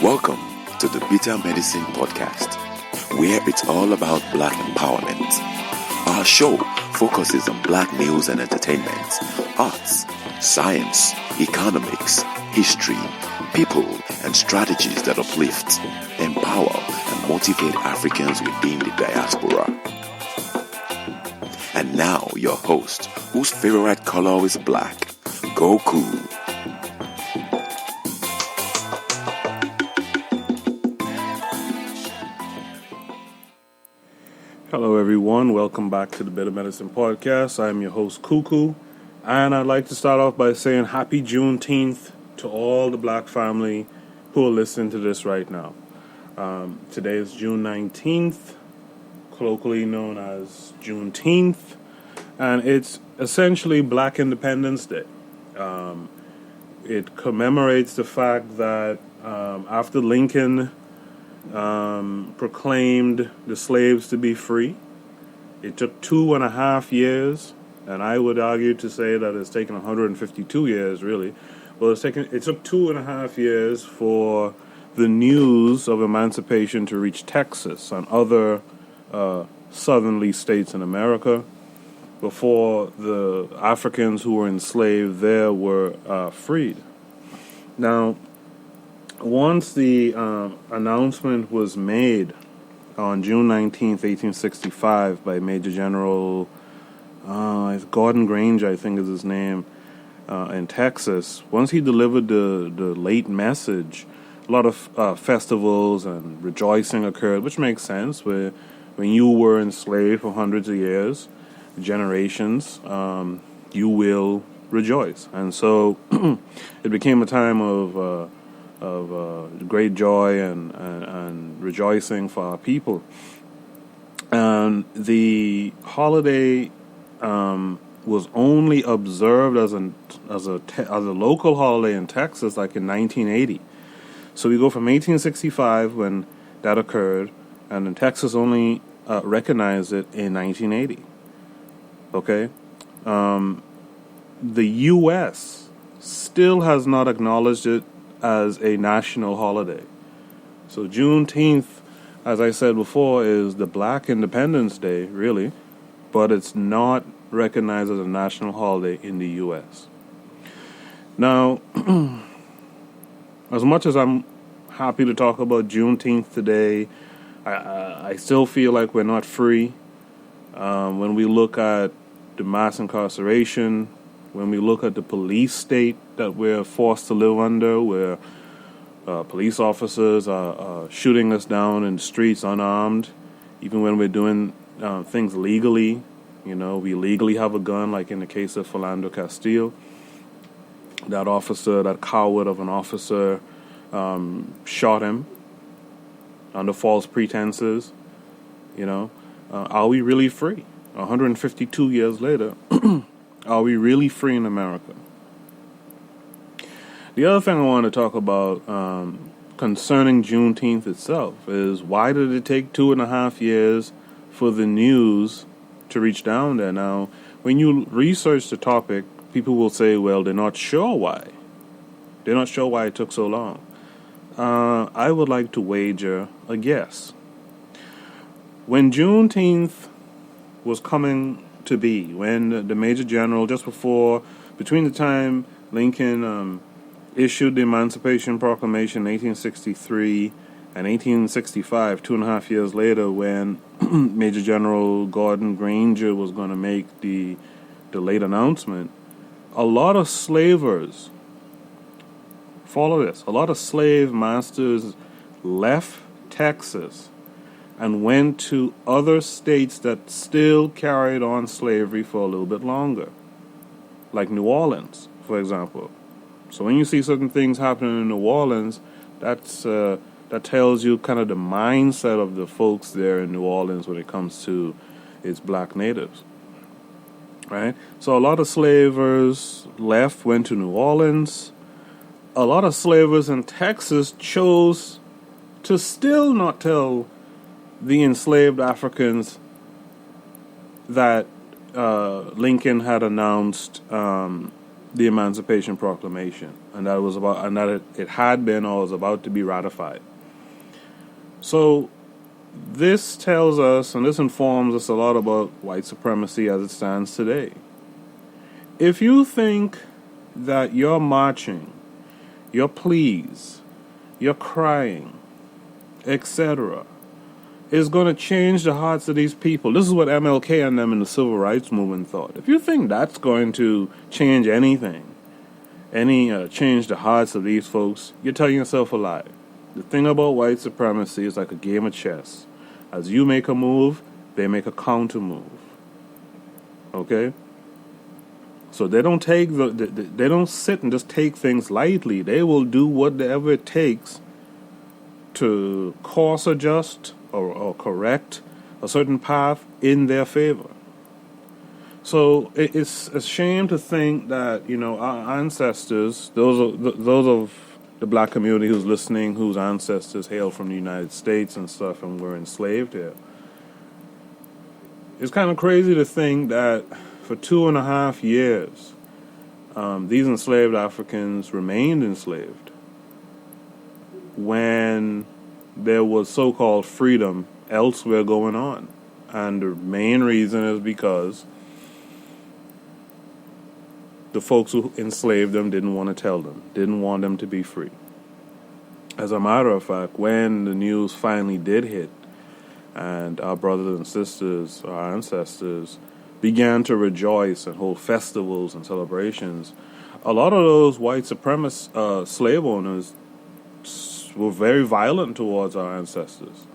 Welcome to the Bitter Medicine Podcast, where it's all about Black empowerment. Our show focuses on Black news and entertainment, arts, science, economics, history, people, and strategies that uplift, empower, and motivate Africans within the diaspora. And now, your host, whose favorite color is black, Goku. Hello everyone, welcome back to the Better Medicine Podcast. I'm your host Kuku, and I'd like to start off by saying happy Juneteenth to all the Black family who are listening to this right now. Today is June 19th, colloquially known as Juneteenth, and it's essentially Black Independence Day. It commemorates the fact that after Lincoln proclaimed the slaves to be free, it took 2.5 years, and I would argue to say that it's taken 152 years, really. Well, it took 2.5 years for the news of emancipation to reach Texas and other southerly states in America before the Africans who were enslaved there were freed. Now, once the announcement was made on June 19th, 1865 by Major General Gordon Granger, I think is his name, in Texas, once he delivered the late message, a lot of festivals and rejoicing occurred, which makes sense. When you were enslaved for hundreds of years, generations, you will rejoice. And so it became a time of great joy and rejoicing for our people. And the holiday was only observed as a local holiday in Texas, like in 1980. So we go from 1865 when that occurred, and in Texas only recognized it in 1980. Okay, the U.S. still has not acknowledged it as a national holiday. So Juneteenth, as I said before, is the Black Independence Day, really, but it's not recognized as a national holiday in the U.S. Now, as much as I'm happy to talk about Juneteenth today, I still feel like we're not free. When we look at the mass incarceration, when we look at the police state that we're forced to live under, where police officers are shooting us down in the streets unarmed, even when we're doing things legally. You know, we legally have a gun, like in the case of Philando Castile. That officer, that coward of an officer, shot him under false pretenses. You know, are we really free? 152 years later, are we really free in America? The other thing I want to talk about concerning Juneteenth itself is, why did it take 2.5 years for the news to reach down there? Now, when you research the topic, people will say, well, they're not sure why. They're not sure why it took so long. I would like to wager a guess. When Juneteenth was coming to be, when the Major General, between the time Lincoln issued the Emancipation Proclamation in 1863 and 1865, 2.5 years later, when Major General Gordon Granger was going to make the late announcement, a lot of slavers, follow this, a lot of slave masters left Texas and went to other states that still carried on slavery for a little bit longer, like New Orleans, for example. So when you see certain things happening in New Orleans, that tells you kind of the mindset of the folks there in New Orleans when it comes to its black natives, right? So a lot of slavers left, went to New Orleans. A lot of slavers in Texas chose to still not tell the enslaved Africans that Lincoln had announced the Emancipation Proclamation, and that it had been or was about to be ratified. So this tells us, and this informs us a lot about white supremacy as it stands today. If you think that your marching, your pleas, your crying, etc., is going to change the hearts of these people. This is what MLK and them in the civil rights movement thought. If you think that's going to change anything, change the hearts of these folks, you're telling yourself a lie. The thing about white supremacy is like a game of chess. As you make a move, they make a counter move. Okay? So they don't they don't sit and just take things lightly. They will do whatever it takes to course adjust or correct a certain path in their favor. So it's a shame to think that, our ancestors, those of the black community who's listening, whose ancestors hail from the United States and stuff and were enslaved here. It's kind of crazy to think that for 2.5 years, these enslaved Africans remained enslaved when there was so-called freedom elsewhere going on. And the main reason is because the folks who enslaved them didn't want to tell them, didn't want them to be free. As a matter of fact, when the news finally did hit, and our brothers and sisters, our ancestors, began to rejoice and hold festivals and celebrations, a lot of those white supremacist slave owners were very violent towards our ancestors.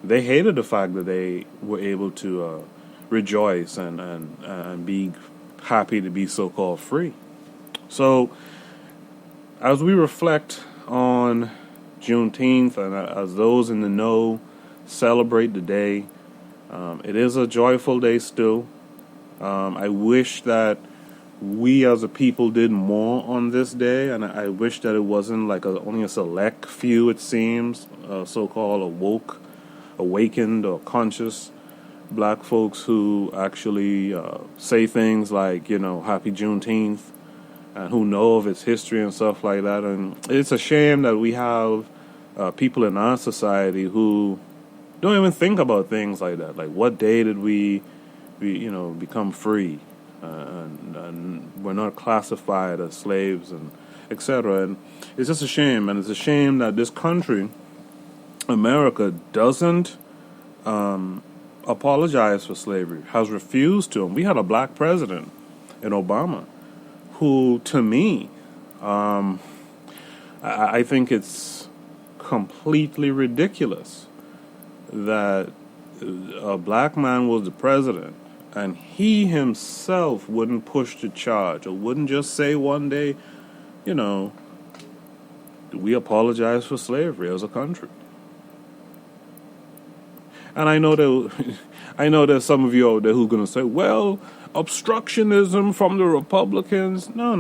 They hated the fact that they were able to rejoice and be happy to be so-called free. So, as we reflect on Juneteenth and as those in the know celebrate the day, it is a joyful day still. I wish that we as a people did more on this day, and I wish that it wasn't like only a select few, it seems, so-called awakened or conscious black folks who actually say things like, Happy Juneteenth, and who know of its history and stuff like that. And it's a shame that we have people in our society who don't even think about things like that. Like, what day did we become free? And we're not classified as slaves and etc. And it's just a shame. And it's a shame that this country, America, doesn't apologize for slavery, has refused to. And we had a black president in Obama who, to me, I think it's completely ridiculous that a black man was the president and he himself wouldn't push the charge or wouldn't just say one day, we apologize for slavery as a country. And I know there's some of you out there who are going to say, well, obstructionism from the Republicans. No.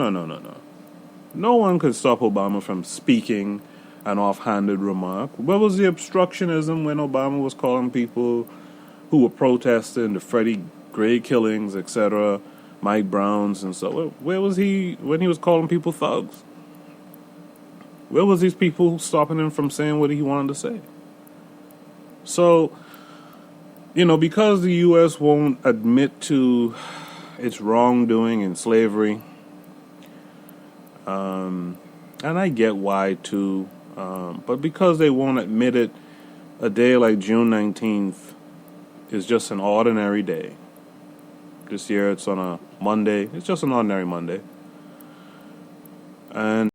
No one could stop Obama from speaking an offhanded remark. Where was the obstructionism when Obama was calling people who were protesting the Freddie Gray killings, etc., Mike Browns and so? Where was he when he was calling people thugs? Where was these people stopping him from saying what he wanted to say? So, because the U.S. won't admit to its wrongdoing in slavery, and I get why too, but because they won't admit it, a day like June 19th is just an ordinary day. This year it's on a Monday. It's just an ordinary Monday. And